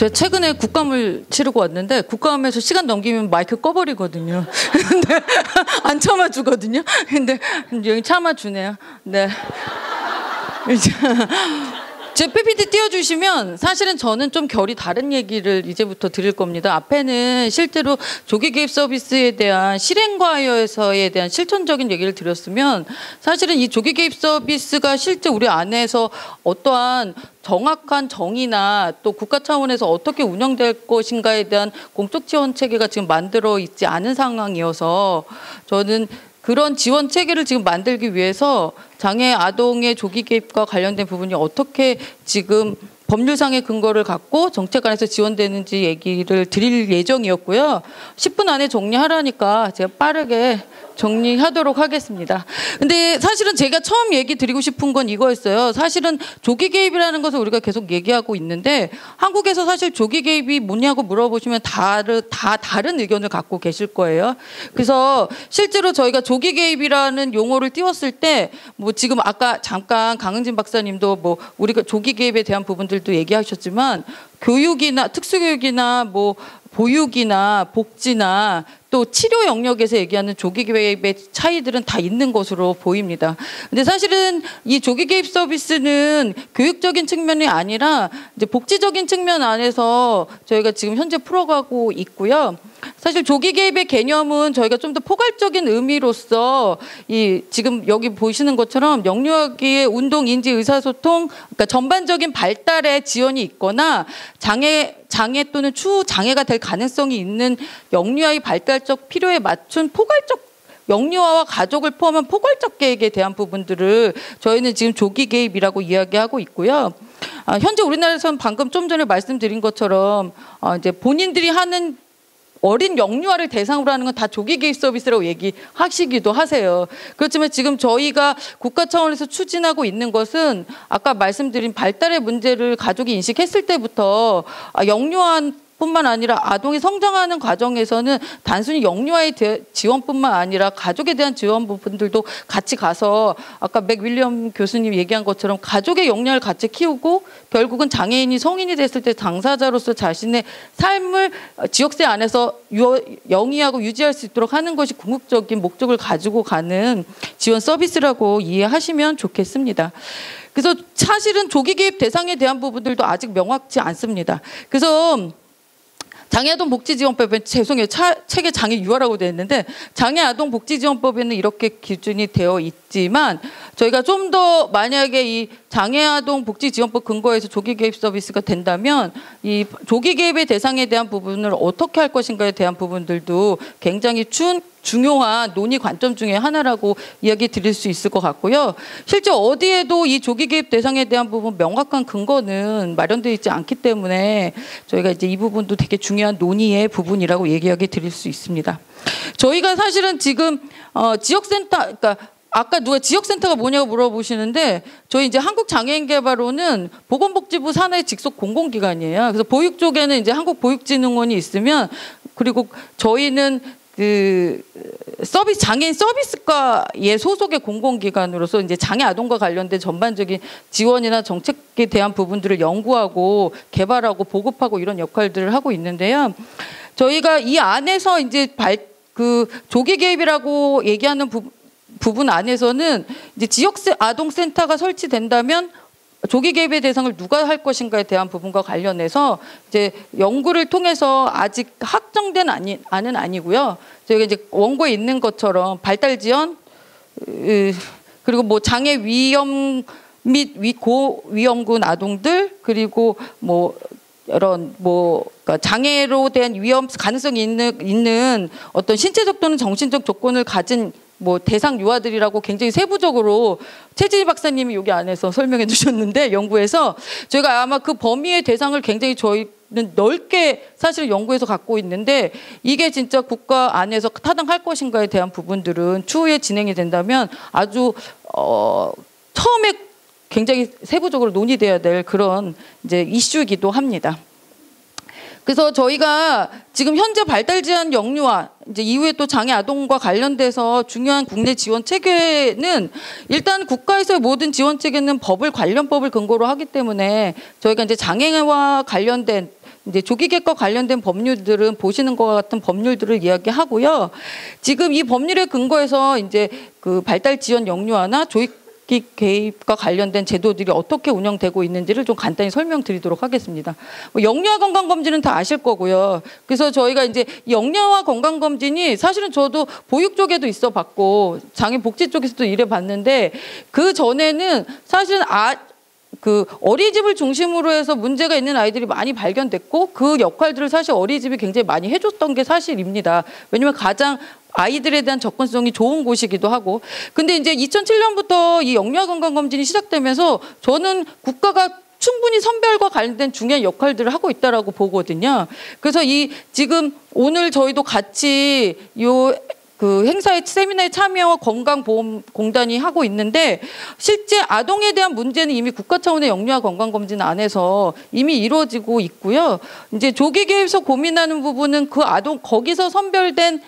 제가 최근에 국감을 치르고 왔는데 국감에서 시간 넘기면 마이크 꺼버리거든요. 근데 안 참아주거든요. 근데 여기 참아주네요. 네. 제 PPT 띄워주시면 사실은 저는 좀 결이 다른 얘기를 이제부터 드릴 겁니다. 앞에는 실제로 조기 개입 서비스에 대한 실행과에서에 대한 실천적인 얘기를 드렸으면 사실은 이 조기 개입 서비스가 실제 우리 안에서 어떠한 정확한 정의나 또 국가 차원에서 어떻게 운영될 것인가에 대한 공적 지원 체계가 지금 만들어 있지 않은 상황이어서 저는 그런 지원 체계를 지금 만들기 위해서 장애 아동의 조기 개입과 관련된 부분이 어떻게 지금 법률상의 근거를 갖고 정책 안에서 지원되는지 얘기를 드릴 예정이었고요. 10분 안에 정리하라니까 제가 빠르게 정리하도록 하겠습니다. 근데 사실은 제가 처음 얘기 드리고 싶은 건 이거였어요. 사실은 조기 개입이라는 것을 우리가 계속 얘기하고 있는데 한국에서 사실 조기 개입이 뭐냐고 물어보시면 다 다른 의견을 갖고 계실 거예요. 그래서 실제로 저희가 조기 개입이라는 용어를 띄웠을 때 뭐 지금 아까 잠깐 강은진 박사님도 뭐 우리가 조기 개입에 대한 부분들도 얘기하셨지만 교육이나 특수교육이나 뭐 보육이나 복지나 또 치료 영역에서 얘기하는 조기 개입의 차이들은 다 있는 것으로 보입니다. 근데 사실은 이 조기 개입 서비스는 교육적인 측면이 아니라 이제 복지적인 측면 안에서 저희가 지금 현재 풀어가고 있고요. 사실 조기 개입의 개념은 저희가 좀 더 포괄적인 의미로서 이 지금 여기 보시는 것처럼 영유아기의 운동, 인지, 의사소통, 그러니까 전반적인 발달에 지원이 있거나 장애 또는 추후 장애가 될 가능성이 있는 영유아의 발달적 필요에 맞춘 포괄적 영유아와 가족을 포함한 포괄적 계획에 대한 부분들을 저희는 지금 조기 개입이라고 이야기하고 있고요. 현재 우리나라에서는 방금 좀 전에 말씀드린 것처럼 이제 본인들이 하는 어린 영유아를 대상으로 하는 건 다 조기 개입 서비스라고 얘기하시기도 하세요. 그렇지만 지금 저희가 국가 차원에서 추진하고 있는 것은 아까 말씀드린 발달의 문제를 가족이 인식했을 때부터 영유아 뿐만 아니라 아동이 성장하는 과정에서는 단순히 영유아의 지원뿐만 아니라 가족에 대한 지원 부분들도 같이 가서 아까 맥 윌리엄 교수님 얘기한 것처럼 가족의 역량을 같이 키우고 결국은 장애인이 성인이 됐을 때 당사자로서 자신의 삶을 지역세 안에서 영위하고 유지할 수 있도록 하는 것이 궁극적인 목적을 가지고 가는 지원 서비스라고 이해하시면 좋겠습니다. 그래서 사실은 조기 개입 대상에 대한 부분들도 아직 명확치 않습니다. 그래서 장애아동 복지지원법에 죄송해요. 책에 장애 유아라고 되어 있는데 장애아동 복지지원법에는 이렇게 기준이 되어 있지만 저희가 좀 더 만약에 이 장애아동 복지지원법 근거에서 조기 개입 서비스가 된다면 이 조기 개입의 대상에 대한 부분을 어떻게 할 것인가에 대한 부분들도 굉장히 중요한 논의 관점 중에 하나라고 이야기 드릴 수 있을 것 같고요. 실제 어디에도 이 조기 개입 대상에 대한 부분 명확한 근거는 마련되어 있지 않기 때문에 저희가 이제 이 부분도 되게 중요한 논의의 부분이라고 얘기하게 드릴 수 있습니다. 저희가 사실은 지금 지역센터, 그러니까 아까 누가 지역센터가 뭐냐고 물어보시는데 저희 이제 한국장애인개발원은 보건복지부 산하의 직속 공공기관이에요. 그래서 보육 쪽에는 이제 한국보육진흥원이 있으면 그리고 저희는 그 장애인 서비스과의 소속의 공공기관으로서 이제 장애 아동과 관련된 전반적인 지원이나 정책에 대한 부분들을 연구하고 개발하고 보급하고 이런 역할들을 하고 있는데요. 저희가 이 안에서 이제 조기 개입이라고 얘기하는 부분 안에서는 이제 지역 아동센터가 설치된다면 조기 개입의 대상을 누가 할 것인가에 대한 부분과 관련해서 이제 연구를 통해서 아직 확정된 안은 아니고요. 저희가 이제 원고에 있는 것처럼 발달 지원 그리고 뭐 장애 위험 및 고위험군 아동들 그리고 뭐 이런 그러니까 장애로 대한 위험 가능성이 있는 어떤 신체적 또는 정신적 조건을 가진 대상 유아들이라고 굉장히 세부적으로 최진희 박사님이 여기 안에서 설명해 주셨는데 연구에서 저희가 아마 그 범위의 대상을 굉장히 저희는 넓게 사실 연구해서 갖고 있는데 이게 진짜 국가 안에서 타당할 것인가에 대한 부분들은 추후에 진행이 된다면 아주 처음에 굉장히 세부적으로 논의돼야 될 그런 이제 이슈이기도 합니다. 그래서 저희가 지금 현재 발달 제한 영유아 이제 이후에 또 장애 아동과 관련돼서 중요한 국내 지원 체계는 일단 국가에서의 모든 지원 체계는 관련법을 근거로 하기 때문에 저희가 이제 장애와 관련된 이제 조기계획과 관련된 법률들은 보시는 것과 같은 법률들을 이야기하고요. 지금 이 법률에 근거해서 이제 그 발달 지원 영유아나 조기 개입과 관련된 제도들이 어떻게 운영되고 있는지를 좀 간단히 설명드리도록 하겠습니다. 뭐 영유아 건강검진은 다 아실 거고요. 그래서 저희가 이제 영유아 건강검진이 사실은 저도 보육 쪽에도 있어 봤고 장애복지 쪽에서도 일해 봤는데 그 전에는 사실은 그 어린이집을 중심으로 해서 문제가 있는 아이들이 많이 발견됐고 그 역할들을 사실 어린이집이 굉장히 많이 해줬던 게 사실입니다. 왜냐하면 가장 아이들에 대한 접근성이 좋은 곳이기도 하고. 근데 이제 2007년부터 이 영유아 건강검진이 시작되면서 저는 국가가 충분히 선별과 관련된 중요한 역할들을 하고 있다라고 보거든요. 그래서 지금 오늘 저희도 같이 그 행사에 세미나에 참여와 건강보험공단이 하고 있는데 실제 아동에 대한 문제는 이미 국가 차원의 영유아 건강검진 안에서 이미 이루어지고 있고요. 이제 조기계획에서 고민하는 부분은 그 아동 거기서 선별된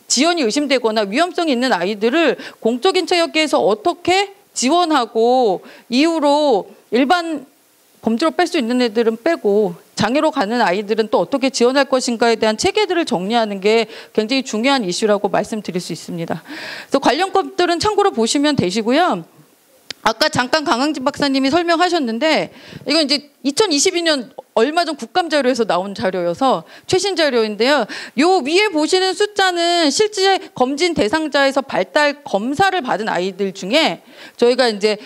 지연이 의심되거나 위험성이 있는 아이들을 공적인 체육계에서 어떻게 지원하고 이후로 일반 범죄로 뺄 수 있는 애들은 빼고 장애로 가는 아이들은 또 어떻게 지원할 것인가에 대한 체계들을 정리하는 게 굉장히 중요한 이슈라고 말씀드릴 수 있습니다. 그래서 관련 것들은 참고로 보시면 되시고요. 아까 잠깐 강항진 박사님이 설명하셨는데 이건 이제 2022년 얼마 전 국감자료에서 나온 자료여서 최신 자료인데요. 요 위에 보시는 숫자는 실제 검진 대상자에서 발달 검사를 받은 아이들 중에 저희가 이제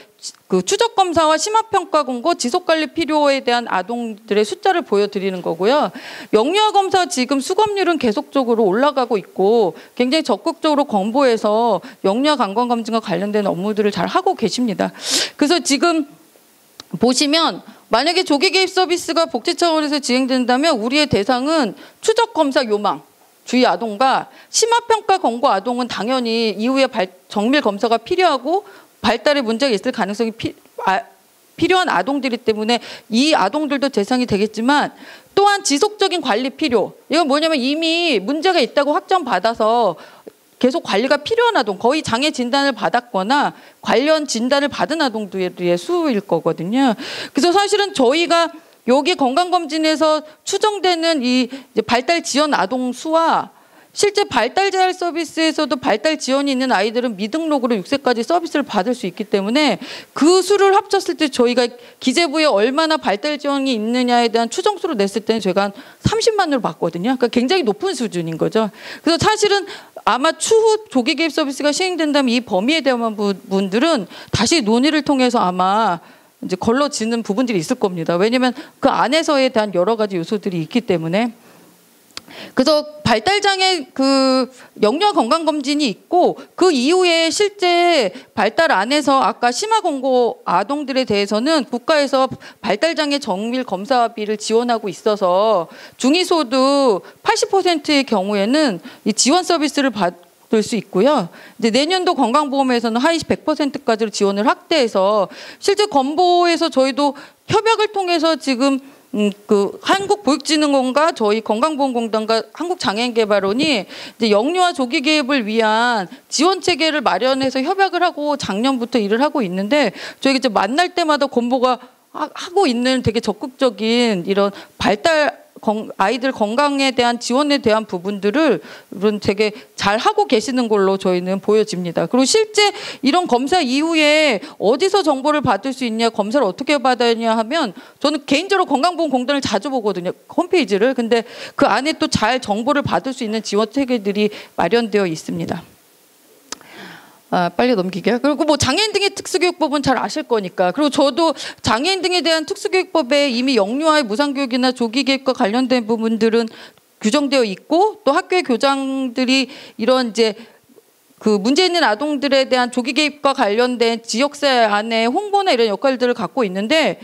그 추적 검사와 심화평가 공고 지속관리 필요에 대한 아동들의 숫자를 보여드리는 거고요. 영유아 검사 지금 수검률은 계속적으로 올라가고 있고 굉장히 적극적으로 공보해서 영유아 건강검진과 관련된 업무들을 잘 하고 계십니다. 그래서 지금 보시면 만약에 조기개입 서비스가 복지 차원에서 진행된다면 우리의 대상은 추적 검사 요망 주의 아동과 심화평가 권고 아동은 당연히 이후에 정밀 검사가 필요하고 발달에 문제가 있을 가능성이 필요한 아동들이기 때문에 이 아동들도 대상이 되겠지만 또한 지속적인 관리 필요. 이건 뭐냐면 이미 문제가 있다고 확정받아서 계속 관리가 필요한 아동, 거의 장애 진단을 받았거나 관련 진단을 받은 아동들의 수일 거거든요. 그래서 사실은 저희가 여기 건강검진에서 추정되는 이 발달 지원 아동 수와 실제 발달 재활 서비스에서도 발달 지원이 있는 아이들은 미등록으로 6세까지 서비스를 받을 수 있기 때문에 그 수를 합쳤을 때 저희가 기재부에 얼마나 발달 지원이 있느냐에 대한 추정수를 냈을 때는 저희가 한 30만으로 봤거든요. 그러니까 굉장히 높은 수준인 거죠. 그래서 사실은 아마 추후 조기 개입 서비스가 시행된다면 이 범위에 대한 분들은 다시 논의를 통해서 아마 이제 걸러지는 부분들이 있을 겁니다. 왜냐하면 그 안에서에 대한 여러 가지 요소들이 있기 때문에. 그래서 발달장애 그 영유아 건강검진이 있고 그 이후에 실제 발달 안에서 아까 심화권고 아동들에 대해서는 국가에서 발달장애 정밀 검사비를 지원하고 있어서 중위소득 80%의 경우에는 이 지원 서비스를 받을 수 있고요. 이제 내년도 건강보험에서는 하위 100%까지로 지원을 확대해서 실제 건보에서 저희도 협약을 통해서 지금 그 한국보육진흥원과 저희 건강보험공단과 한국장애인개발원이 이제 영유아 조기 개입을 위한 지원 체계를 마련해서 협약을 하고 작년부터 일을 하고 있는데 저희가 이제 만날 때마다 건보가 하고 있는 되게 적극적인 이런 아이들 건강에 대한 지원에 대한 부분들을 되게 잘 하고 계시는 걸로 저희는 보여집니다. 그리고 실제 이런 검사 이후에 어디서 정보를 받을 수 있냐, 검사를 어떻게 받았냐 하면 저는 개인적으로 건강보험공단을 자주 보거든요. 홈페이지를. 근데 그 안에 또 잘 정보를 받을 수 있는 지원 체계들이 마련되어 있습니다. 빨리 넘기게요. 그리고 뭐 장애인 등의 특수교육법은 잘 아실 거니까. 그리고 저도 장애인 등에 대한 특수교육법에 이미 영유아의 무상교육이나 조기개입과 관련된 부분들은 규정되어 있고 또 학교의 교장들이 이런 이제 그 문제 있는 아동들에 대한 조기개입과 관련된 지역사회 안에 홍보나 이런 역할들을 갖고 있는데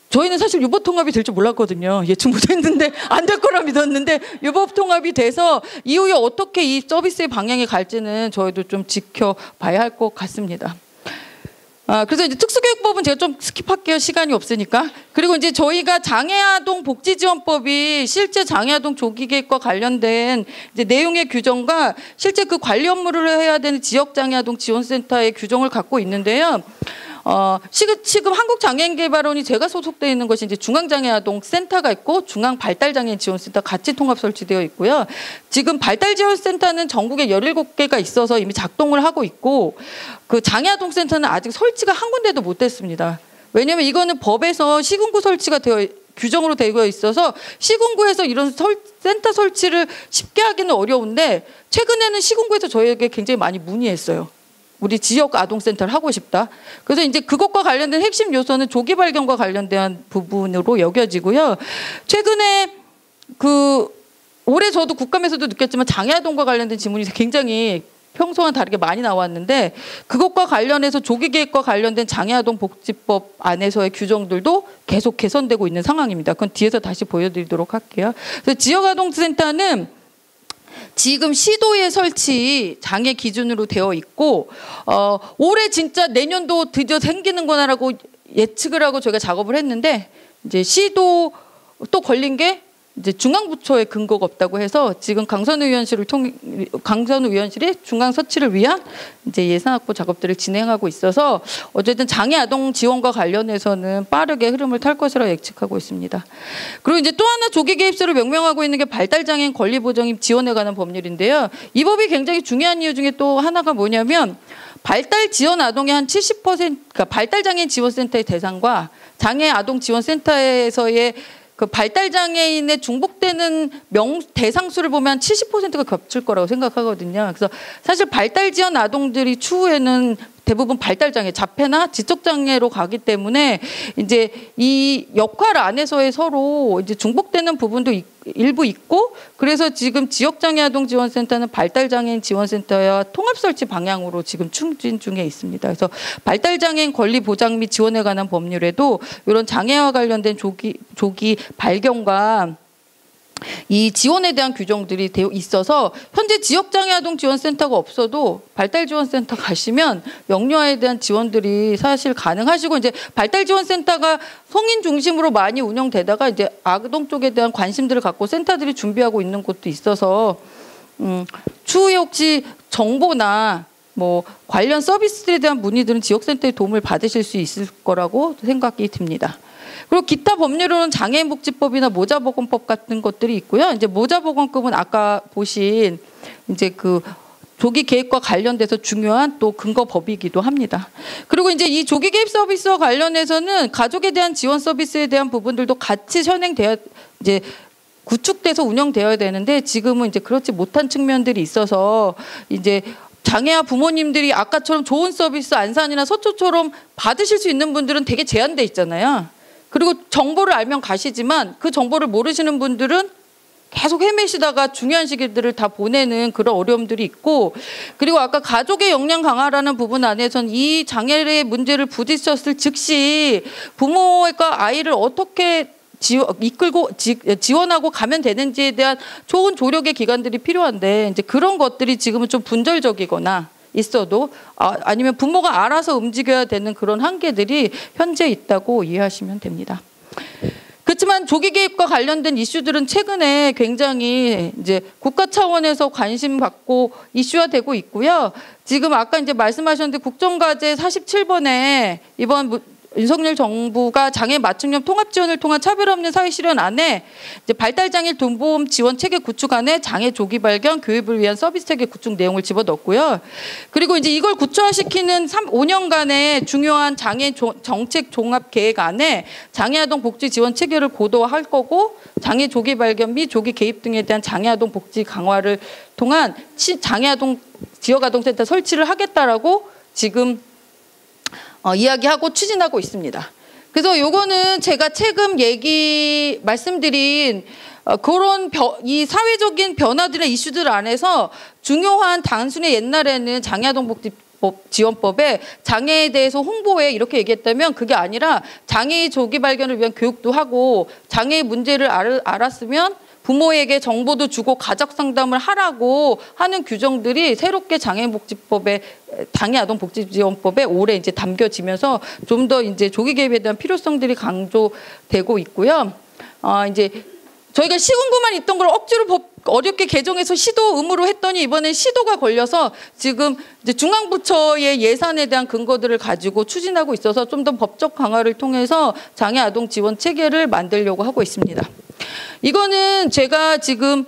저희는 사실 유보통합이 될 줄 몰랐거든요. 예측 못했는데 안 될 거라 믿었는데 유보통합이 돼서 이후에 어떻게 이 서비스의 방향이 갈지는 저희도 좀 지켜봐야 할 것 같습니다. 그래서 이제 특수교육법은 제가 좀 스킵할게요. 시간이 없으니까. 그리고 이제 저희가 장애아동 복지지원법이 실제 장애아동 조기개입과 관련된 이제 내용의 규정과 실제 그 관리 업무를 해야 되는 지역장애아동 지원센터의 규정을 갖고 있는데요. 지금 한국장애인개발원이 제가 소속되어 있는 것이 이제 중앙장애아동센터가 있고 중앙발달장애인지원센터 같이 통합 설치되어 있고요. 지금 발달지원센터는 전국에 17개가 있어서 이미 작동을 하고 있고 그 장애아동센터는 아직 설치가 한 군데도 못 됐습니다. 왜냐하면 이거는 법에서 시군구 설치가 규정으로 되어 있어서 시군구에서 이런 센터 설치를 쉽게 하기는 어려운데 최근에는 시군구에서 저희에게 굉장히 많이 문의했어요. 우리 지역 아동센터를 하고 싶다. 그래서 이제 그것과 관련된 핵심 요소는 조기 발견과 관련된 부분으로 여겨지고요. 최근에 올해 저도 국감에서도 느꼈지만 장애아동과 관련된 질문이 굉장히 평소와는 다르게 많이 나왔는데 그것과 관련해서 조기 계획과 관련된 장애아동 복지법 안에서의 규정들도 계속 개선되고 있는 상황입니다. 그건 뒤에서 다시 보여드리도록 할게요. 그래서 지역아동센터는 지금 시도의 설치 장애 기준으로 되어 있고 올해 진짜 내년도 드디어 생기는구나라고 예측을 하고 저희가 작업을 했는데 이제 시도 또 걸린 게 이제 중앙부처에 근거가 없다고 해서 지금 강선우 의원실이 중앙 서치를 위한 이제 예산 확보 작업들을 진행하고 있어서 어쨌든 장애 아동 지원과 관련해서는 빠르게 흐름을 탈 것이라 예측하고 있습니다. 그리고 이제 또 하나 조기 개입서를 명명하고 있는 게 발달장애인 권리보장 지원에 관한 법률인데요. 이 법이 굉장히 중요한 이유 중에 또 하나가 뭐냐면 발달 지원 아동의 한 70%, 그러니까 발달장애인 지원센터의 대상과 장애 아동 지원센터에서의 그 발달장애인의 중복되는 대상수를 보면 70%가 겹칠 거라고 생각하거든요. 그래서 사실 발달지원 아동들이 추후에는 대부분 발달장애, 자폐나 지적장애로 가기 때문에 이제 이 역할 안에서의 서로 이제 중복되는 부분도 일부 있고 그래서 지금 지역장애아동지원센터는 발달장애인 지원센터와 통합설치 방향으로 지금 추진 중에 있습니다. 그래서 발달장애인 권리 보장 및 지원에 관한 법률에도 이런 장애와 관련된 조기 발견과 이 지원에 대한 규정들이 되어 있어서 현재 지역장애아동지원센터가 없어도 발달지원센터 가시면 영유아에 대한 지원들이 사실 가능하시고 이제 발달지원센터가 성인 중심으로 많이 운영되다가 이제 아동 쪽에 대한 관심들을 갖고 센터들이 준비하고 있는 곳도 있어서 추후에 혹시 정보나 뭐 관련 서비스들에 대한 문의들은 지역센터의 도움을 받으실 수 있을 거라고 생각이 듭니다. 그리고 기타 법률로는 장애인복지법이나 모자보건법 같은 것들이 있고요. 이제 모자보건법은 아까 보신 이제 그 조기 계획과 관련돼서 중요한 또 근거법이기도 합니다. 그리고 이제 이 조기 개입 서비스와 관련해서는 가족에 대한 지원 서비스에 대한 부분들도 같이 현행되어 이제 구축돼서 운영되어야 되는데 지금은 이제 그렇지 못한 측면들이 있어서 이제 장애아 부모님들이 아까처럼 좋은 서비스 안산이나 서초처럼 받으실 수 있는 분들은 되게 제한돼 있잖아요. 그리고 정보를 알면 가시지만 그 정보를 모르시는 분들은 계속 헤매시다가 중요한 시기들을 다 보내는 그런 어려움들이 있고 그리고 아까 가족의 역량 강화라는 부분 안에서는 이 장애의 문제를 부딪혔을 즉시 부모가 아이를 어떻게 이끌고 지원하고 가면 되는지에 대한 좋은 조력의 기관들이 필요한데 이제 그런 것들이 지금은 좀 분절적이거나 있어도 아니면 부모가 알아서 움직여야 되는 그런 한계들이 현재 있다고 이해하시면 됩니다. 그렇지만 조기 개입과 관련된 이슈들은 최근에 굉장히 이제 국가 차원에서 관심 받고 이슈화되고 있고요. 지금 아까 이제 말씀하셨는데 국정과제 47번에 이번 윤석열 정부가 장애 맞춤형 통합 지원을 통한 차별 없는 사회 실현 안에 이제 발달장애 돈보험 지원 체계 구축 안에 장애 조기 발견 교육을 위한 서비스 체계 구축 내용을 집어넣었고요. 그리고 이제 이걸 구체화시키는 5년간의 중요한 장애 정책 종합 계획 안에 장애아동 복지 지원 체계를 고도화할 거고 장애 조기 발견 및 조기 개입 등에 대한 장애아동 복지 강화를 통한 장애아동 지역아동센터 설치를 하겠다라고 지금 이야기하고 추진하고 있습니다. 그래서 요거는 제가 최근 말씀드린 그런 이 사회적인 변화들의 이슈들 안에서 중요한 단순히 옛날에는 장애아동복지법 지원법에 장애에 대해서 홍보해 이렇게 얘기했다면 그게 아니라 장애의 조기 발견을 위한 교육도 하고 장애의 문제를 알았으면 부모에게 정보도 주고 가족 상담을 하라고 하는 규정들이 새롭게 장애아동복지지원법에 올해 이제 담겨지면서 좀 더 이제 조기 개입에 대한 필요성들이 강조되고 있고요. 이제 저희가 시군구만 있던 걸 억지로 어렵게 개정해서 시도 의무로 했더니 이번에 시도가 걸려서 지금 이제 중앙부처의 예산에 대한 근거들을 가지고 추진하고 있어서 좀 더 법적 강화를 통해서 장애 아동 지원 체계를 만들려고 하고 있습니다. 이거는 제가 지금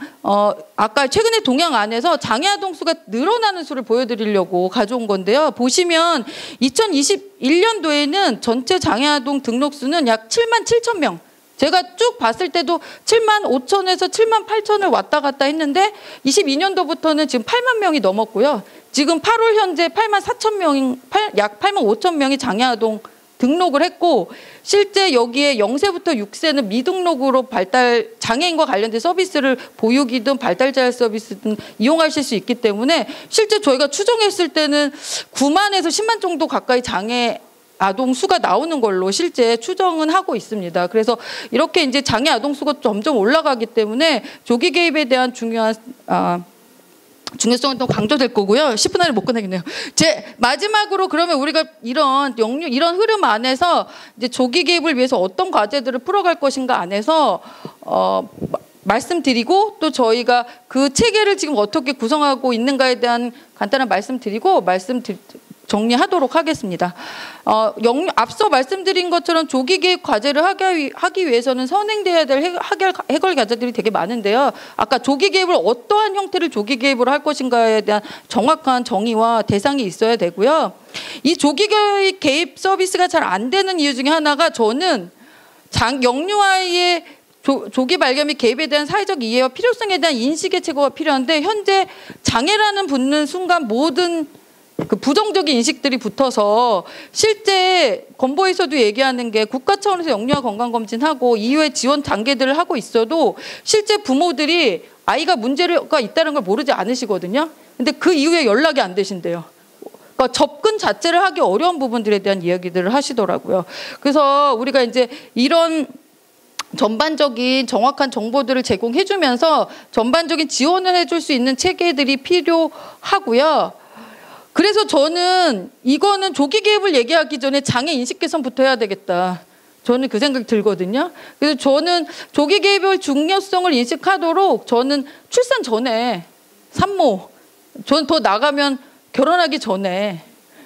아까 최근에 동향안에서 장애 아동 수가 늘어나는 수를 보여드리려고 가져온 건데요. 보시면 2021년도에는 전체 장애 아동 등록 수는 약 7만 7천 명. 제가 쭉 봤을 때도 7만 5천에서 7만 8천을 왔다 갔다 했는데 22년도부터는 지금 8만 명이 넘었고요. 지금 8월 현재 8만 4천 명, 약 8만 5천 명이 장애 아동 등록을 했고 실제 여기에 0세부터 6세는 미등록으로 장애인과 관련된 서비스를 보육이든 발달자율 서비스든 이용하실 수 있기 때문에 실제 저희가 추정했을 때는 9만에서 10만 정도 가까이 장애 아동 수가 나오는 걸로 실제 추정은 하고 있습니다. 그래서 이렇게 이제 장애 아동 수가 점점 올라가기 때문에 조기 개입에 대한 중요성은 또 강조될 거고요. 10분 안에 못 끝내겠네요. 마지막으로 그러면 우리가 이런 흐름 안에서 이제 조기 개입을 위해서 어떤 과제들을 풀어갈 것인가 안에서 말씀드리고 또 저희가 그 체계를 지금 어떻게 구성하고 있는가에 대한 간단한 말씀드리고 정리하도록 하겠습니다. 앞서 말씀드린 것처럼 조기 개입 과제를 하기 위해서는 선행돼야 될 해결 과제들이 되게 많은데요. 아까 조기 개입을 어떠한 형태를 조기 개입으로 할 것인가에 대한 정확한 정의와 대상이 있어야 되고요. 이 조기 개입 서비스가 잘 안 되는 이유 중에 하나가 저는 영유아의 조기 발견 및 개입에 대한 사회적 이해와 필요성에 대한 인식의 제고가 필요한데 현재 장애라는 붙는 순간 모든 그 부정적인 인식들이 붙어서 실제 건보에서도 얘기하는 게 국가 차원에서 영유아 건강검진하고 이후에 지원 단계들을 하고 있어도 실제 부모들이 아이가 문제가 있다는 걸 모르지 않으시거든요. 근데 그 이후에 연락이 안 되신대요. 그러니까 접근 자체를 하기 어려운 부분들에 대한 이야기들을 하시더라고요. 그래서 우리가 이제 이런 전반적인 정확한 정보들을 제공해주면서 전반적인 지원을 해줄 수 있는 체계들이 필요하고요. 그래서 저는 이거는 조기 개입을 얘기하기 전에 장애 인식 개선부터 해야 되겠다. 저는 그 생각이 들거든요. 그래서 저는 조기 개입의 중요성을 인식하도록 저는 출산 전에 산모, 저는 더 나가면 결혼하기 전에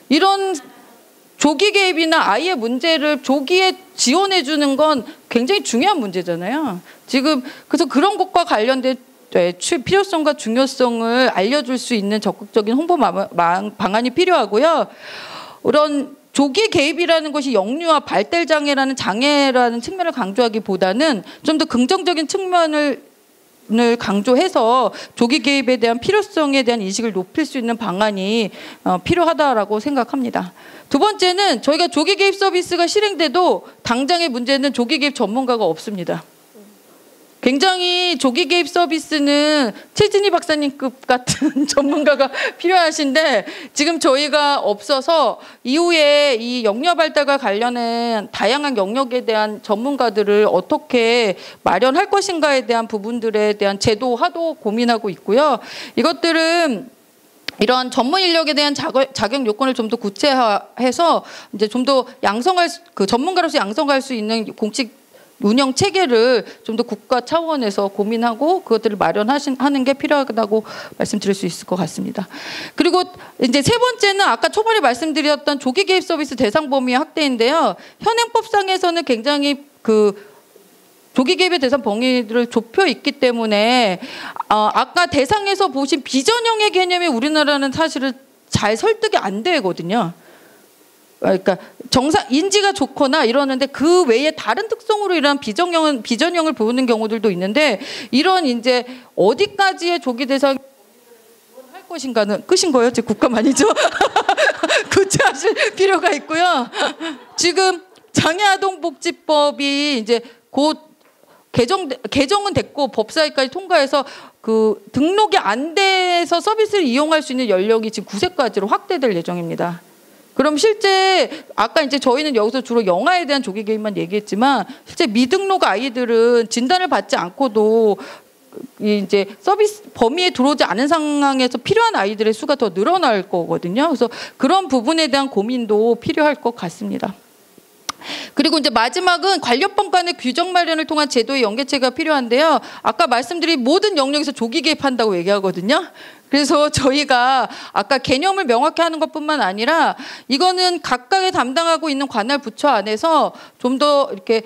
이런 조기 개입이나 아이의 문제를 조기에 지원해 주는 건 굉장히 중요한 문제잖아요. 지금 그래서 그런 것과 관련된 필요성과 중요성을 알려줄 수 있는 적극적인 홍보 방안이 필요하고요. 이런 조기 개입이라는 것이 영유아 발달장애라는 장애라는 측면을 강조하기보다는 좀 더 긍정적인 측면을 강조해서 조기 개입에 대한 필요성에 대한 인식을 높일 수 있는 방안이 필요하다라고 생각합니다. 두 번째는 저희가 조기 개입 서비스가 실행돼도 당장의 문제는 조기 개입 전문가가 없습니다. 굉장히 조기 개입 서비스는 최진희 박사님급 같은 전문가가 필요하신데 지금 저희가 없어서 이후에 이 영유아 발달과 관련한 다양한 영역에 대한 전문가들을 어떻게 마련할 것인가에 대한 부분들에 대한 제도화도 고민하고 있고요. 이것들은 이런 전문 인력에 대한 자격 요건을 좀 더 구체화해서 이제 좀 더 전문가로서 양성할 수 있는 공식 운영 체계를 좀 더 국가 차원에서 고민하고 그것들을 마련하는 게 필요하다고 말씀드릴 수 있을 것 같습니다. 그리고 이제 세 번째는 아까 초반에 말씀드렸던 조기 개입 서비스 대상 범위의 확대인데요. 현행법상에서는 굉장히 조기 개입의 대상 범위를 좁혀 있기 때문에 아까 대상에서 보신 비전형의 개념이 우리나라는 사실은 잘 설득이 안 되거든요. 그러니까 인지가 좋거나 이러는데 그 외에 다른 특성으로 이런 비전형을 보는 경우들도 있는데 이런 이제 어디까지의 조기 대상 할 것인가는 끝인 거예요. 제 국감아니죠? 구체하실 필요가 있고요. 지금 장애아동복지법이 이제 곧 개정은 됐고 법사위까지 통과해서 등록이 안 돼서 서비스를 이용할 수 있는 연령이 지금 9세까지로 확대될 예정입니다. 그럼 실제 아까 이제 저희는 여기서 주로 영아에 대한 조기 개입만 얘기했지만 실제 미등록 아이들은 진단을 받지 않고도 이제 서비스 범위에 들어오지 않은 상황에서 필요한 아이들의 수가 더 늘어날 거거든요. 그래서 그런 부분에 대한 고민도 필요할 것 같습니다. 그리고 이제 마지막은 관련법 간의 규정 마련을 통한 제도의 연계체가 필요한데요. 아까 말씀드린 모든 영역에서 조기 개입한다고 얘기하거든요. 그래서 저희가 아까 개념을 명확히 하는 것뿐만 아니라 이거는 각각의 담당하고 있는 관할 부처 안에서 좀 더 이렇게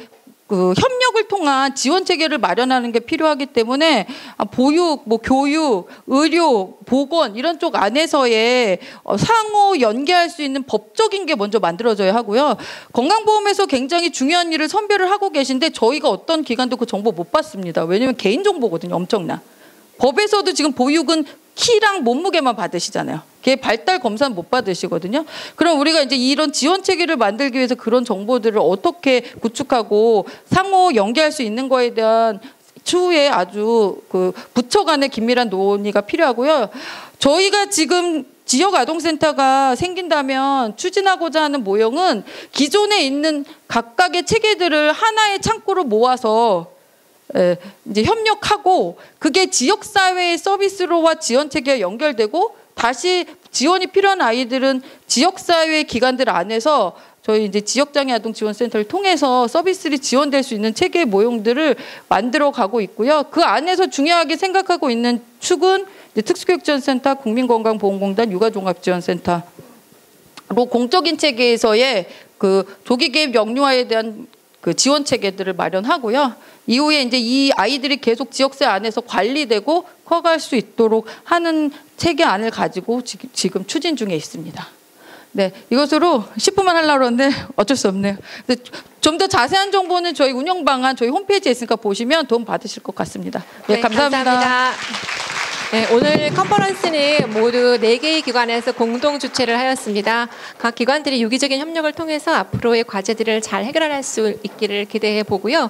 그 협력을 통한 지원 체계를 마련하는 게 필요하기 때문에 보육, 뭐 교육, 의료, 보건 이런 쪽 안에서의 상호 연계할 수 있는 법적인 게 먼저 만들어져야 하고요. 건강보험에서 굉장히 중요한 일을 선별을 하고 계신데 저희가 어떤 기관도 그 정보 못 받습니다. 왜냐하면 개인정보거든요. 엄청나. 법에서도 지금 보육은 키랑 몸무게만 받으시잖아요. 걔 발달 검사는 못 받으시거든요. 그럼 우리가 이제 이런 지원 체계를 만들기 위해서 그런 정보들을 어떻게 구축하고 상호 연계할 수 있는 거에 대한 추후에 아주 그 부처 간의 긴밀한 논의가 필요하고요. 저희가 지금 지역 아동센터가 생긴다면 추진하고자 하는 모형은 기존에 있는 각각의 체계들을 하나의 창구로 모아서 이제 협력하고 그게 지역사회의 서비스로와 지원체계가 연결되고 다시 지원이 필요한 아이들은 지역사회 기관들 안에서 저희 이제 지역장애 아동지원센터를 통해서 서비스를 지원될 수 있는 체계 모형들을 만들어 가고 있고요. 그 안에서 중요하게 생각하고 있는 축은 이제 특수교육지원센터, 국민건강보험공단, 육아종합지원센터로 공적인 체계에서의 그 조기 개입 영유아에 대한 그 지원 체계들을 마련하고요. 이후에 이제 이 아이들이 계속 지역사회 안에서 관리되고 커갈 수 있도록 하는 체계안을 가지고 지금 추진 중에 있습니다. 네, 이것으로 10분만 하려고 했는데 어쩔 수 없네요. 좀 더 자세한 정보는 저희 운영 방안 저희 홈페이지에 있으니까 보시면 도움 받으실 것 같습니다. 네, 감사합니다. 네, 오늘 컨퍼런스는 모두 4개의 기관에서 공동 주최를 하였습니다. 각 기관들이 유기적인 협력을 통해서 앞으로의 과제들을 잘 해결할 수 있기를 기대해 보고요.